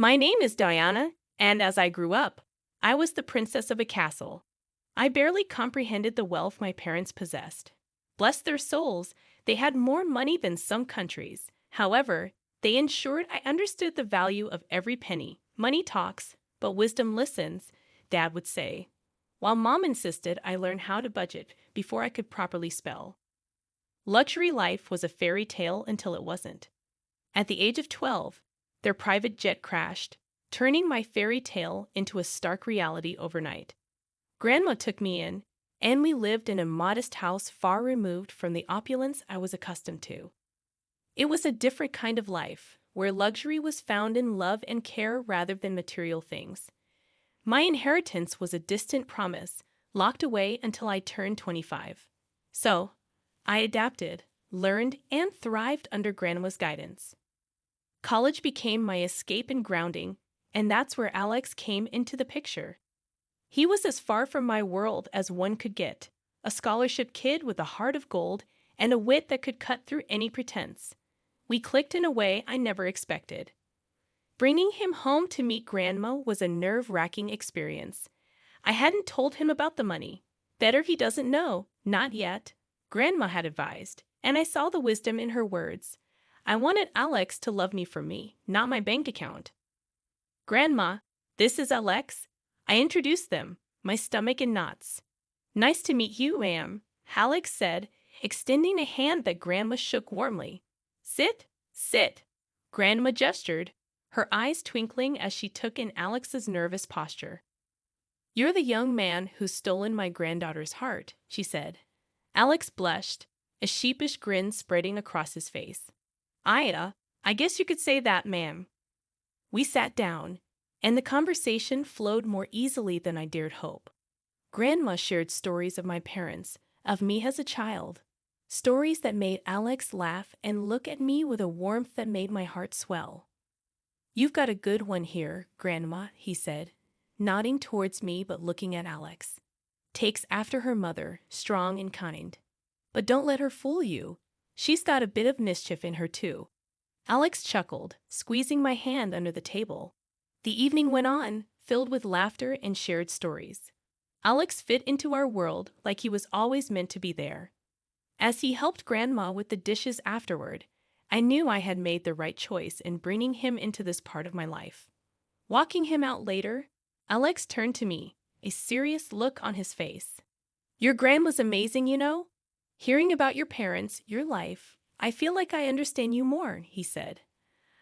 My name is Diana, and as I grew up, I was the princess of a castle. I barely comprehended the wealth my parents possessed. Bless their souls, they had more money than some countries. However, they ensured I understood the value of every penny. Money talks, but wisdom listens, Dad would say, while Mom insisted I learn how to budget before I could properly spell. Luxury life was a fairy tale until it wasn't. At the age of 12, their private jet crashed, turning my fairy tale into a stark reality overnight. Grandma took me in, and we lived in a modest house far removed from the opulence I was accustomed to. It was a different kind of life, where luxury was found in love and care rather than material things. My inheritance was a distant promise, locked away until I turned 25. So, I adapted, learned, and thrived under Grandma's guidance. College became my escape and grounding, and that's where Alex came into the picture. He was as far from my world as one could get, a scholarship kid with a heart of gold and a wit that could cut through any pretense. We clicked in a way I never expected. Bringing him home to meet Grandma was a nerve-wracking experience. I hadn't told him about the money. Better he doesn't know, not yet. Grandma had advised, and I saw the wisdom in her words. I wanted Alex to love me for me, not my bank account. Grandma, this is Alex. I introduced them, my stomach in knots. Nice to meet you, ma'am, Alex said, extending a hand that Grandma shook warmly. Sit, sit. Grandma gestured, her eyes twinkling as she took in Alex's nervous posture. You're the young man who's stolen my granddaughter's heart, she said. Alex blushed, a sheepish grin spreading across his face. I guess you could say that, ma'am. We sat down, and the conversation flowed more easily than I dared hope. Grandma shared stories of my parents, of me as a child, stories that made Alex laugh and look at me with a warmth that made my heart swell. You've got a good one here, Grandma, he said, nodding towards me but looking at Alex. Takes after her mother, strong and kind. But don't let her fool you. She's got a bit of mischief in her, too. Alex chuckled, squeezing my hand under the table. The evening went on, filled with laughter and shared stories. Alex fit into our world like he was always meant to be there. As he helped Grandma with the dishes afterward, I knew I had made the right choice in bringing him into this part of my life. Walking him out later, Alex turned to me, a serious look on his face. Your grandma's amazing, you know? Hearing about your parents, your life, I feel like I understand you more, he said.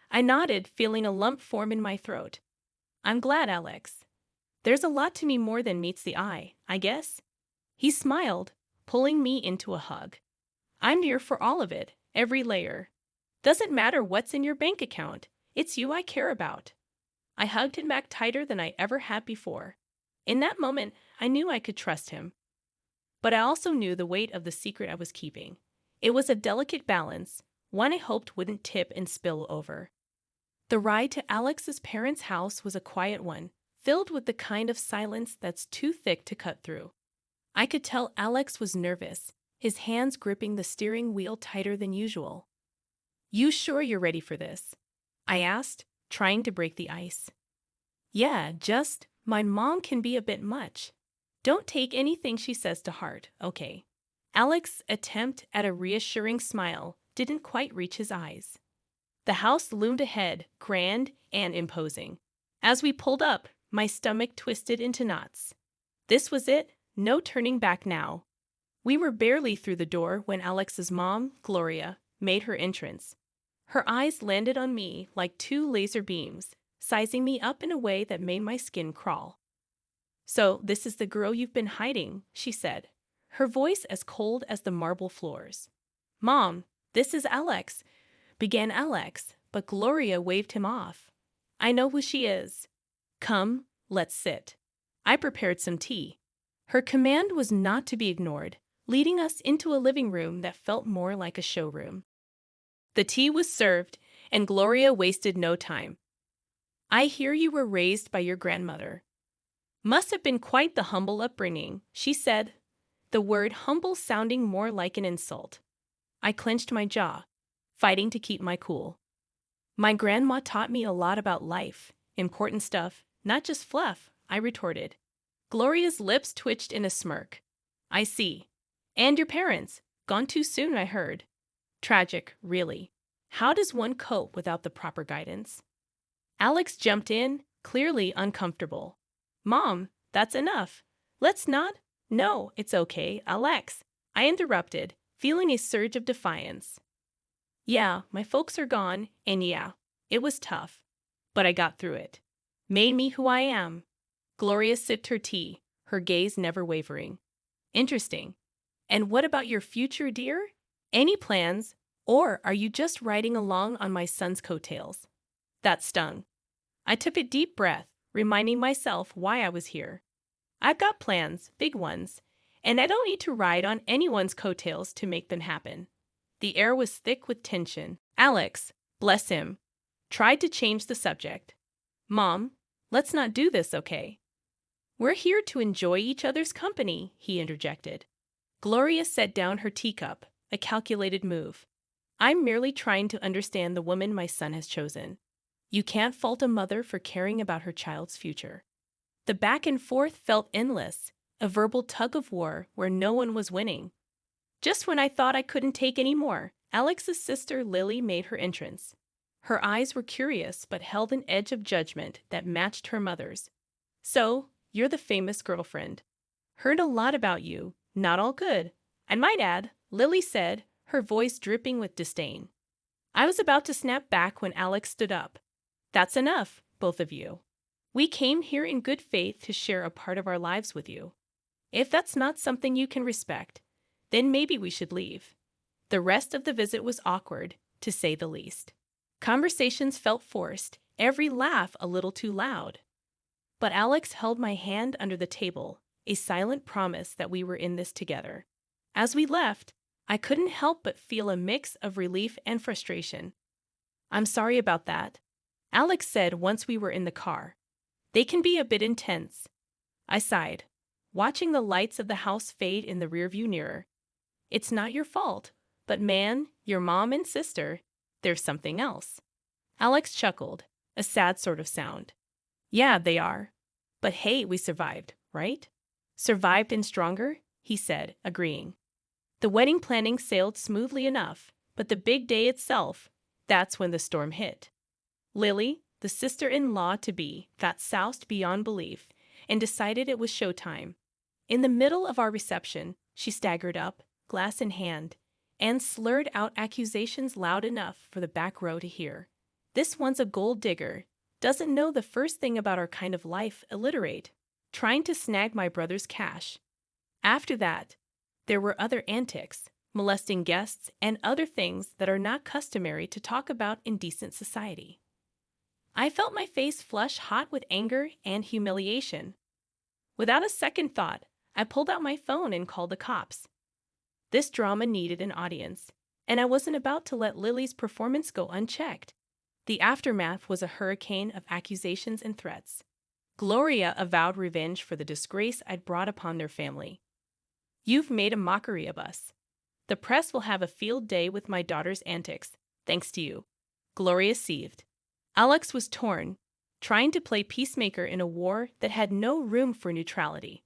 I nodded, feeling a lump form in my throat. I'm glad, Alex. There's a lot to me more than meets the eye, I guess. He smiled, pulling me into a hug. I'm here for all of it, every layer. Doesn't matter what's in your bank account, it's you I care about. I hugged him back tighter than I ever had before. In that moment, I knew I could trust him. But I also knew the weight of the secret I was keeping. It was a delicate balance, one I hoped wouldn't tip and spill over. The ride to Alex's parents' house was a quiet one, filled with the kind of silence that's too thick to cut through. I could tell Alex was nervous, his hands gripping the steering wheel tighter than usual. You sure you're ready for this? I asked, trying to break the ice. Yeah, just, my mom can be a bit much. Don't take anything she says to heart, okay? Alex's attempt at a reassuring smile didn't quite reach his eyes. The house loomed ahead, grand and imposing. As we pulled up, my stomach twisted into knots. This was it, no turning back now. We were barely through the door when Alex's mom, Gloria, made her entrance. Her eyes landed on me like two laser beams, sizing me up in a way that made my skin crawl. So, this is the girl you've been hiding, she said, her voice as cold as the marble floors. Mom, this is Alex, began Alex, but Gloria waved him off. I know who she is. Come, let's sit. I prepared some tea. Her command was not to be ignored, leading us into a living room that felt more like a showroom. The tea was served, and Gloria wasted no time. I hear you were raised by your grandmother. Must have been quite the humble upbringing, she said, the word humble sounding more like an insult. I clenched my jaw, fighting to keep my cool. My grandma taught me a lot about life, Important stuff, not just fluff, I retorted. Gloria's lips twitched in a smirk. I see. And your parents. Gone too soon, I heard. Tragic, really. How does one cope without the proper guidance? Alex jumped in, clearly uncomfortable. Mom, that's enough. Let's not. No, it's okay, Alex. I interrupted, feeling a surge of defiance. Yeah, my folks are gone, and yeah, it was tough. But I got through it. Made me who I am. Gloria sipped her tea, her gaze never wavering. Interesting. And what about your future, dear? Any plans? Or are you just riding along on my son's coattails? That stung. I took a deep breath, reminding myself why I was here. I've got plans, big ones, and I don't need to ride on anyone's coattails to make them happen. The air was thick with tension. Alex, bless him, tried to change the subject. Mom, let's not do this, okay? We're here to enjoy each other's company, he interjected. Gloria set down her teacup, a calculated move. I'm merely trying to understand the woman my son has chosen. You can't fault a mother for caring about her child's future. The back and forth felt endless, a verbal tug-of-war where no one was winning. Just when I thought I couldn't take any more, Alex's sister Lily made her entrance. Her eyes were curious but held an edge of judgment that matched her mother's. So, you're the famous girlfriend. Heard a lot about you, not all good. I might add, Lily said, her voice dripping with disdain. I was about to snap back when Alex stood up. That's enough, both of you. We came here in good faith to share a part of our lives with you. If that's not something you can respect, then maybe we should leave. The rest of the visit was awkward, to say the least. Conversations felt forced, every laugh a little too loud. But Alex held my hand under the table, a silent promise that we were in this together. As we left, I couldn't help but feel a mix of relief and frustration. I'm sorry about that, Alex said once we were in the car. They can be a bit intense. I sighed, watching the lights of the house fade in the rearview mirror. It's not your fault, but man, your mom and sister, there's something else. Alex chuckled, a sad sort of sound. Yeah, they are. But hey, we survived, right? Survived and stronger, he said, agreeing. The wedding planning sailed smoothly enough, but the big day itself, that's when the storm hit. Lily, the sister-in-law-to-be, got soused beyond belief and decided it was showtime. In the middle of our reception, she staggered up, glass in hand, and slurred out accusations loud enough for the back row to hear. This one's a gold digger, doesn't know the first thing about our kind of life, illiterate, trying to snag my brother's cash. After that, there were other antics, molesting guests, and other things that are not customary to talk about in decent society. I felt my face flush hot with anger and humiliation. Without a second thought, I pulled out my phone and called the cops. This drama needed an audience, and I wasn't about to let Lily's performance go unchecked. The aftermath was a hurricane of accusations and threats. Gloria avowed revenge for the disgrace I'd brought upon their family. You've made a mockery of us. The press will have a field day with my daughter's antics, thanks to you. Gloria seethed. Alex was torn, trying to play peacemaker in a war that had no room for neutrality.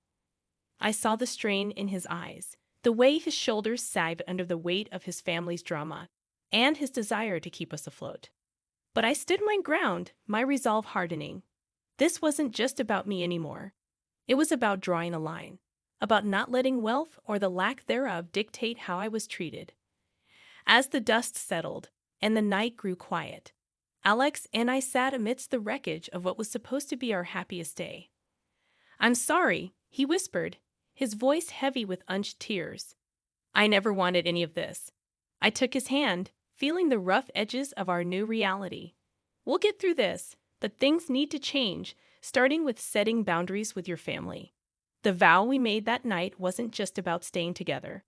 I saw the strain in his eyes, the way his shoulders sagged under the weight of his family's drama, and his desire to keep us afloat. But I stood my ground, my resolve hardening. This wasn't just about me anymore. It was about drawing a line, about not letting wealth or the lack thereof dictate how I was treated. As the dust settled and the night grew quiet, Alex and I sat amidst the wreckage of what was supposed to be our happiest day. I'm sorry, he whispered, his voice heavy with unshed tears. I never wanted any of this. I took his hand, feeling the rough edges of our new reality. We'll get through this, but things need to change, starting with setting boundaries with your family. The vow we made that night wasn't just about staying together.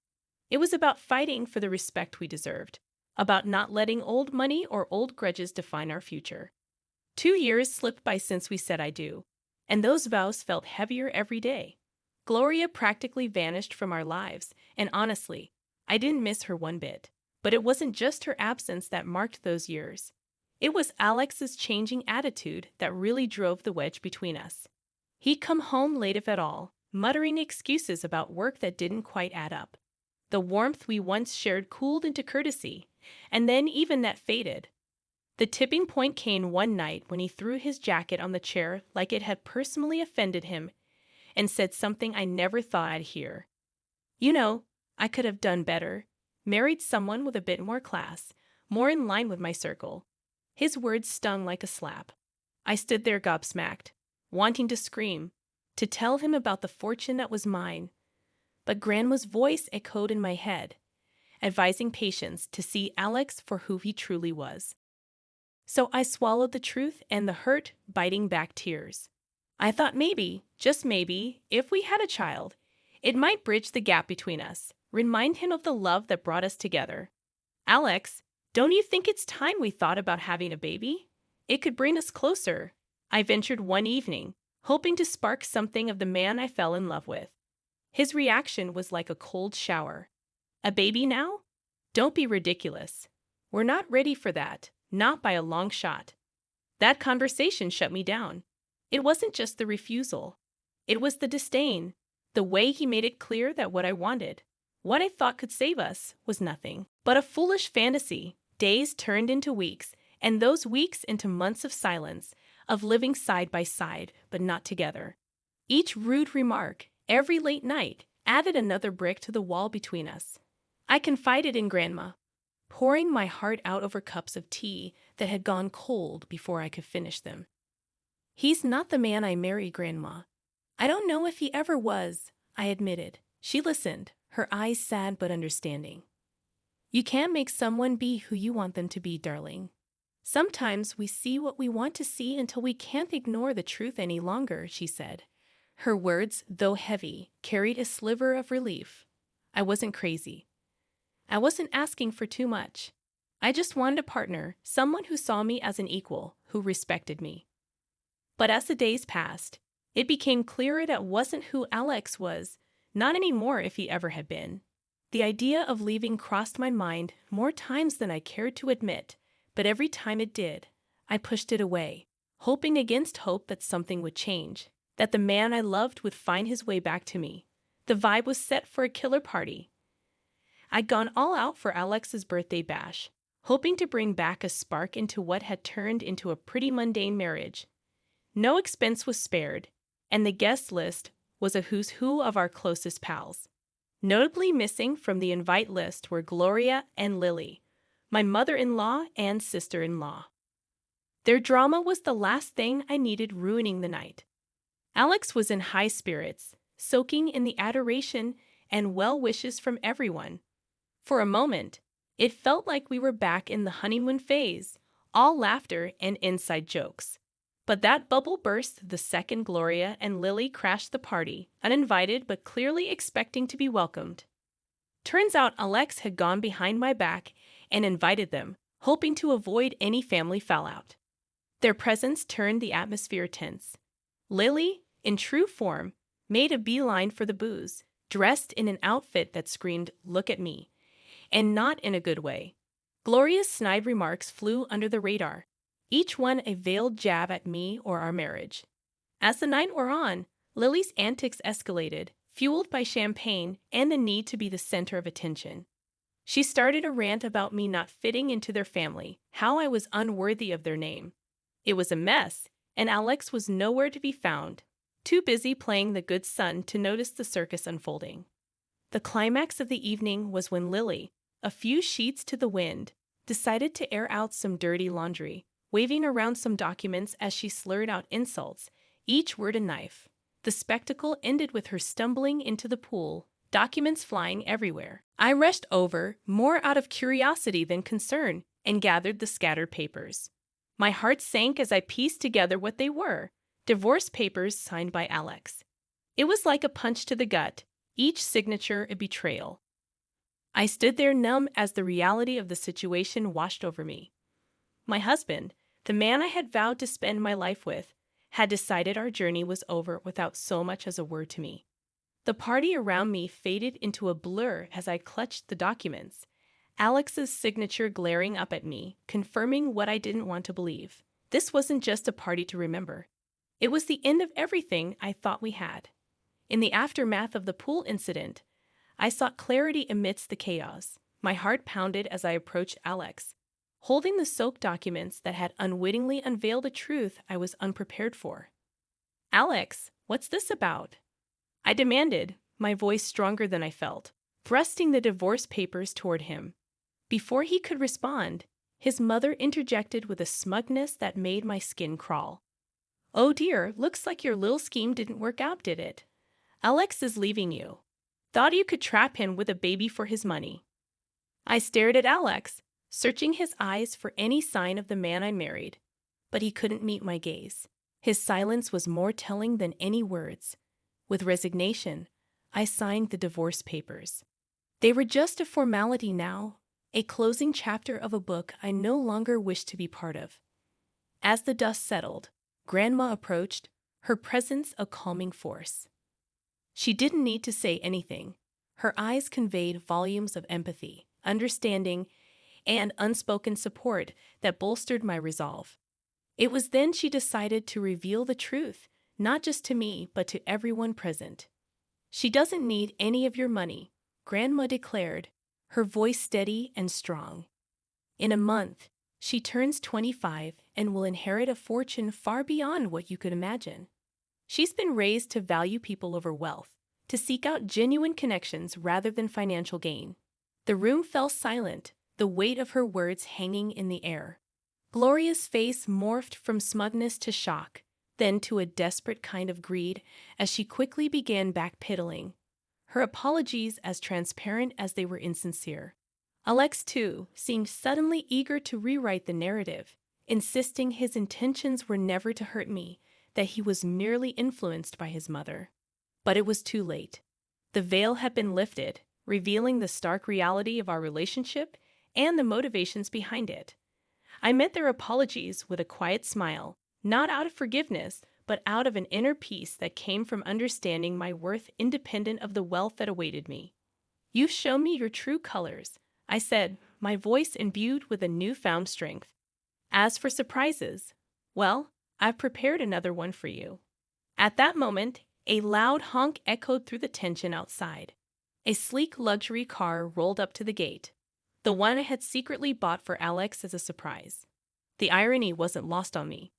It was about fighting for the respect we deserved, about not letting old money or old grudges define our future. 2 years slipped by since we said I do, and those vows felt heavier every day. Gloria practically vanished from our lives, and honestly, I didn't miss her one bit. But it wasn't just her absence that marked those years. It was Alex's changing attitude that really drove the wedge between us. He'd come home late if at all, muttering excuses about work that didn't quite add up. The warmth we once shared cooled into courtesy, and then even that faded. The tipping point came one night when he threw his jacket on the chair like it had personally offended him and said something I never thought I'd hear. You know, I could have done better. Married someone with a bit more class, more in line with my circle. His words stung like a slap. I stood there gobsmacked, wanting to scream, to tell him about the fortune that was mine. But Grandma's voice echoed in my head, advising patience to see Alex for who he truly was. So I swallowed the truth and the hurt, biting back tears. I thought maybe, just maybe, if we had a child, it might bridge the gap between us, remind him of the love that brought us together. Alex, don't you think it's time we thought about having a baby? It could bring us closer. I ventured one evening, hoping to spark something of the man I fell in love with. His reaction was like a cold shower. A baby now? Don't be ridiculous. We're not ready for that, not by a long shot. That conversation shut me down. It wasn't just the refusal. It was the disdain, the way he made it clear that what I wanted, what I thought could save us, was nothing but a foolish fantasy. Days turned into weeks, and those weeks into months of silence, of living side by side, but not together. Each rude remark, every late night, added another brick to the wall between us. I confided in Grandma, pouring my heart out over cups of tea that had gone cold before I could finish them. He's not the man I married, Grandma. I don't know if he ever was, I admitted. She listened, her eyes sad but understanding. You can't make someone be who you want them to be, darling. Sometimes we see what we want to see until we can't ignore the truth any longer, she said. Her words, though heavy, carried a sliver of relief. I wasn't crazy. I wasn't asking for too much. I just wanted a partner, someone who saw me as an equal, who respected me. But as the days passed, it became clearer that wasn't who Alex was, not anymore if he ever had been. The idea of leaving crossed my mind more times than I cared to admit, but every time it did, I pushed it away, hoping against hope that something would change, that the man I loved would find his way back to me. The vibe was set for a killer party. I'd gone all out for Alex's birthday bash, hoping to bring back a spark into what had turned into a pretty mundane marriage. No expense was spared, and the guest list was a who's who of our closest pals. Notably missing from the invite list were Gloria and Lily, my mother-in-law and sister-in-law. Their drama was the last thing I needed ruining the night. Alex was in high spirits, soaking in the adoration and well wishes from everyone. For a moment, it felt like we were back in the honeymoon phase, all laughter and inside jokes. But that bubble burst the second Gloria and Lily crashed the party, uninvited but clearly expecting to be welcomed. Turns out Alex had gone behind my back and invited them, hoping to avoid any family fallout. Their presence turned the atmosphere tense. Lily, in true form, made a beeline for the booze, dressed in an outfit that screamed, "Look at me," and not in a good way. Gloria's snide remarks flew under the radar, each one a veiled jab at me or our marriage. As the night wore on, Lily's antics escalated, fueled by champagne and the need to be the center of attention. She started a rant about me not fitting into their family, how I was unworthy of their name. It was a mess, and Alex was nowhere to be found, too busy playing the good son to notice the circus unfolding. The climax of the evening was when Lily, a few sheets to the wind, decided to air out some dirty laundry, waving around some documents as she slurred out insults, each word a knife. The spectacle ended with her stumbling into the pool, documents flying everywhere. I rushed over, more out of curiosity than concern, and gathered the scattered papers. My heart sank as I pieced together what they were: divorce papers signed by Alex. It was like a punch to the gut, each signature a betrayal. I stood there numb as the reality of the situation washed over me. My husband, the man I had vowed to spend my life with, had decided our journey was over without so much as a word to me. The party around me faded into a blur as I clutched the documents. Alex's signature glaring up at me, confirming what I didn't want to believe. This wasn't just a party to remember. It was the end of everything I thought we had. In the aftermath of the pool incident, I sought clarity amidst the chaos. My heart pounded as I approached Alex, holding the soaked documents that had unwittingly unveiled a truth I was unprepared for. "Alex, what's this about?" I demanded, my voice stronger than I felt, thrusting the divorce papers toward him. Before he could respond, his mother interjected with a smugness that made my skin crawl. "Oh dear, looks like your little scheme didn't work out, did it? Alex is leaving you. Thought you could trap him with a baby for his money." I stared at Alex, searching his eyes for any sign of the man I married, but he couldn't meet my gaze. His silence was more telling than any words. With resignation, I signed the divorce papers. They were just a formality now, a closing chapter of a book I no longer wished to be part of. As the dust settled, Grandma approached, her presence a calming force. She didn't need to say anything. Her eyes conveyed volumes of empathy, understanding, and unspoken support that bolstered my resolve. It was then she decided to reveal the truth, not just to me, but to everyone present. "She doesn't need any of your money," Grandma declared, her voice steady and strong. "In a month, she turns 25 and will inherit a fortune far beyond what you could imagine. She's been raised to value people over wealth, to seek out genuine connections rather than financial gain." The room fell silent, the weight of her words hanging in the air. Gloria's face morphed from smugness to shock, then to a desperate kind of greed as she quickly began backpedaling, her apologies as transparent as they were insincere. Alex, too, seemed suddenly eager to rewrite the narrative, insisting his intentions were never to hurt me, that he was merely influenced by his mother. But it was too late. The veil had been lifted, revealing the stark reality of our relationship and the motivations behind it. I met their apologies with a quiet smile, not out of forgiveness, but out of an inner peace that came from understanding my worth independent of the wealth that awaited me. "You've shown me your true colors," I said, my voice imbued with a newfound strength. "As for surprises, well, I've prepared another one for you." At that moment, a loud honk echoed through the tension outside. A sleek luxury car rolled up to the gate, the one I had secretly bought for Alex as a surprise. The irony wasn't lost on me.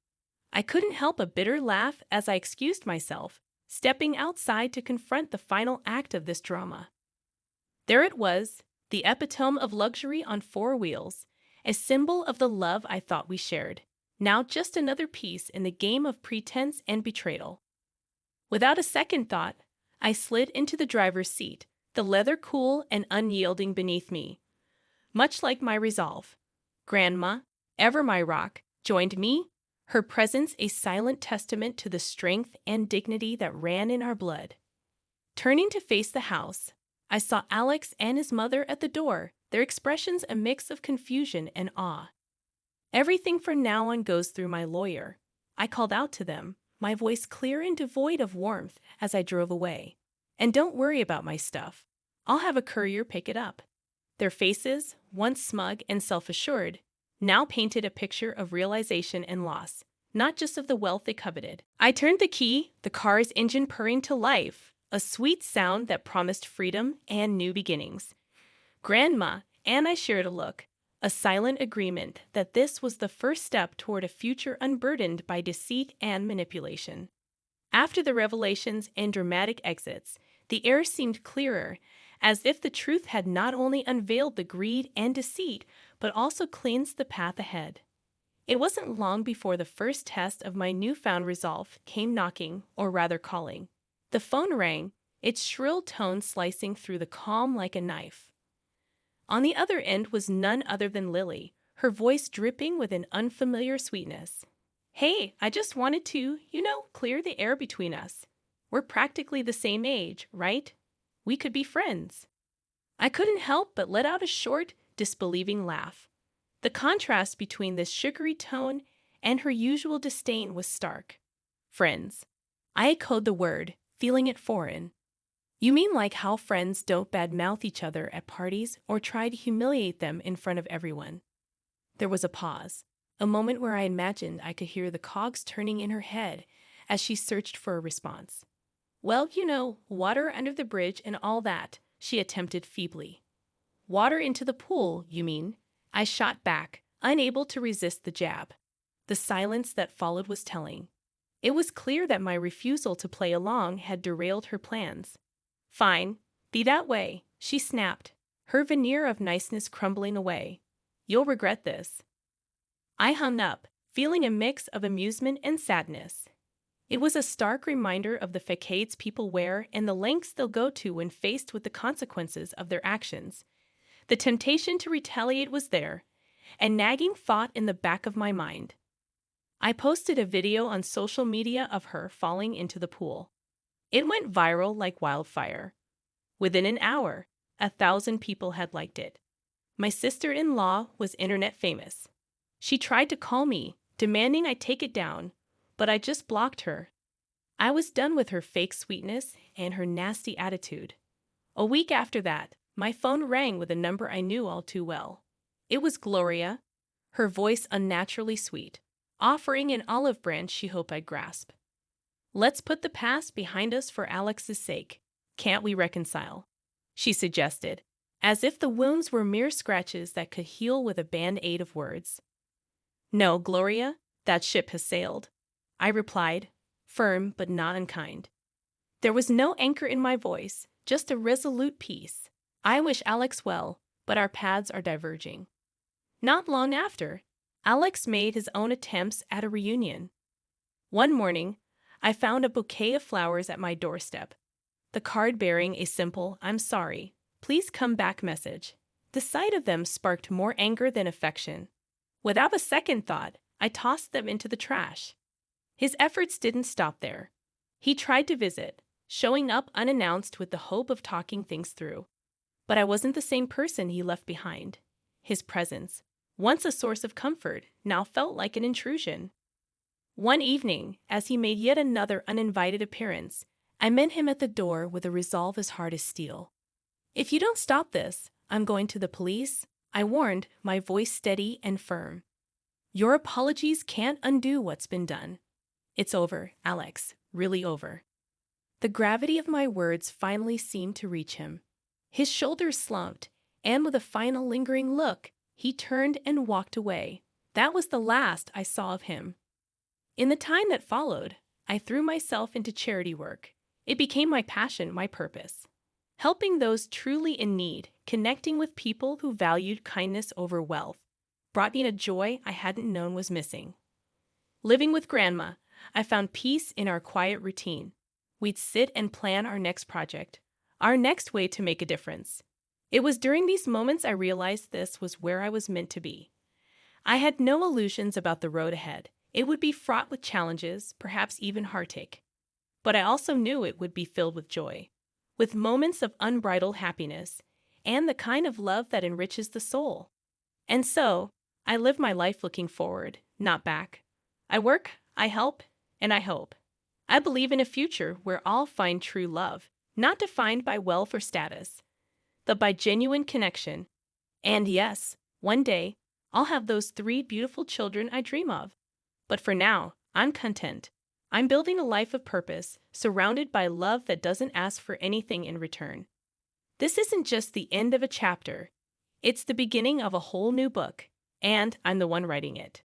I couldn't help a bitter laugh as I excused myself, stepping outside to confront the final act of this drama. There it was, the epitome of luxury on four wheels, a symbol of the love I thought we shared, now just another piece in the game of pretense and betrayal. Without a second thought, I slid into the driver's seat, the leather cool and unyielding beneath me. Much like my resolve, Grandma, ever my rock, joined me, her presence a silent testament to the strength and dignity that ran in our blood. Turning to face the house, I saw Alex and his mother at the door, their expressions a mix of confusion and awe. "Everything from now on goes through my lawyer," I called out to them, my voice clear and devoid of warmth as I drove away. "And don't worry about my stuff. I'll have a courier pick it up." Their faces, once smug and self-assured, now painted a picture of realization and loss, not just of the wealth they coveted. I turned the key, the car's engine purring to life, a sweet sound that promised freedom and new beginnings. Grandma and I shared a look, a silent agreement that this was the first step toward a future unburdened by deceit and manipulation. After the revelations and dramatic exits, the air seemed clearer, as if the truth had not only unveiled the greed and deceit, but also cleansed the path ahead. It wasn't long before the first test of my newfound resolve came knocking, or rather calling. The phone rang, its shrill tone slicing through the calm like a knife. On the other end was none other than Lily, her voice dripping with an unfamiliar sweetness. "Hey, I just wanted to, clear the air between us. We're practically the same age, right? We could be friends." I couldn't help but let out a short, disbelieving laugh. The contrast between this sugary tone and her usual disdain was stark. Friends. I echoed the word, feeling it foreign. You mean like how friends don't badmouth each other at parties or try to humiliate them in front of everyone? There was a pause, a moment where I imagined I could hear the cogs turning in her head as she searched for a response. Well, water under the bridge and all that, she attempted feebly. Water into the pool, you mean? I shot back, unable to resist the jab. The silence that followed was telling. It was clear that my refusal to play along had derailed her plans. Fine, be that way, she snapped, her veneer of niceness crumbling away. You'll regret this. I hung up, feeling a mix of amusement and sadness. It was a stark reminder of the facades people wear and the lengths they'll go to when faced with the consequences of their actions. The temptation to retaliate was there, a nagging thought in the back of my mind. I posted a video on social media of her falling into the pool. It went viral like wildfire. Within an hour, 1,000 people had liked it. My sister-in-law was internet famous. She tried to call me, demanding I take it down, but I just blocked her. I was done with her fake sweetness and her nasty attitude. A week after that, my phone rang with a number I knew all too well. It was Gloria, her voice unnaturally sweet, offering an olive branch she hoped I'd grasp. Let's put the past behind us for Alex's sake. Can't we reconcile? She suggested, as if the wounds were mere scratches that could heal with a band-aid of words. No, Gloria, that ship has sailed, I replied, firm but not unkind. There was no anchor in my voice, just a resolute peace. I wish Alex well, but our paths are diverging. Not long after, Alex made his own attempts at a reunion. One morning, I found a bouquet of flowers at my doorstep, the card bearing a simple, "I'm sorry, please come back" message. The sight of them sparked more anger than affection. Without a second thought, I tossed them into the trash. His efforts didn't stop there. He tried to visit, showing up unannounced with the hope of talking things through. But I wasn't the same person he left behind. His presence, once a source of comfort, now felt like an intrusion. One evening, as he made yet another uninvited appearance, I met him at the door with a resolve as hard as steel. If you don't stop this, I'm going to the police, I warned, my voice steady and firm. Your apologies can't undo what's been done. It's over, Alex, really over. The gravity of my words finally seemed to reach him. His shoulders slumped, and with a final lingering look, he turned and walked away. That was the last I saw of him. In the time that followed, I threw myself into charity work. It became my passion, my purpose. Helping those truly in need, connecting with people who valued kindness over wealth, brought me a joy I hadn't known was missing. Living with Grandma, I found peace in our quiet routine. We'd sit and plan our next project, our next way to make a difference. It was during these moments I realized this was where I was meant to be. I had no illusions about the road ahead. It would be fraught with challenges, perhaps even heartache. But I also knew it would be filled with joy, with moments of unbridled happiness, and the kind of love that enriches the soul. And so, I live my life looking forward, not back. I work, I help, and I hope. I believe in a future where all find true love, not defined by wealth or status, but by genuine connection. And yes, one day, I'll have those 3 beautiful children I dream of. But for now, I'm content. I'm building a life of purpose, surrounded by love that doesn't ask for anything in return. This isn't just the end of a chapter. It's the beginning of a whole new book, and I'm the one writing it.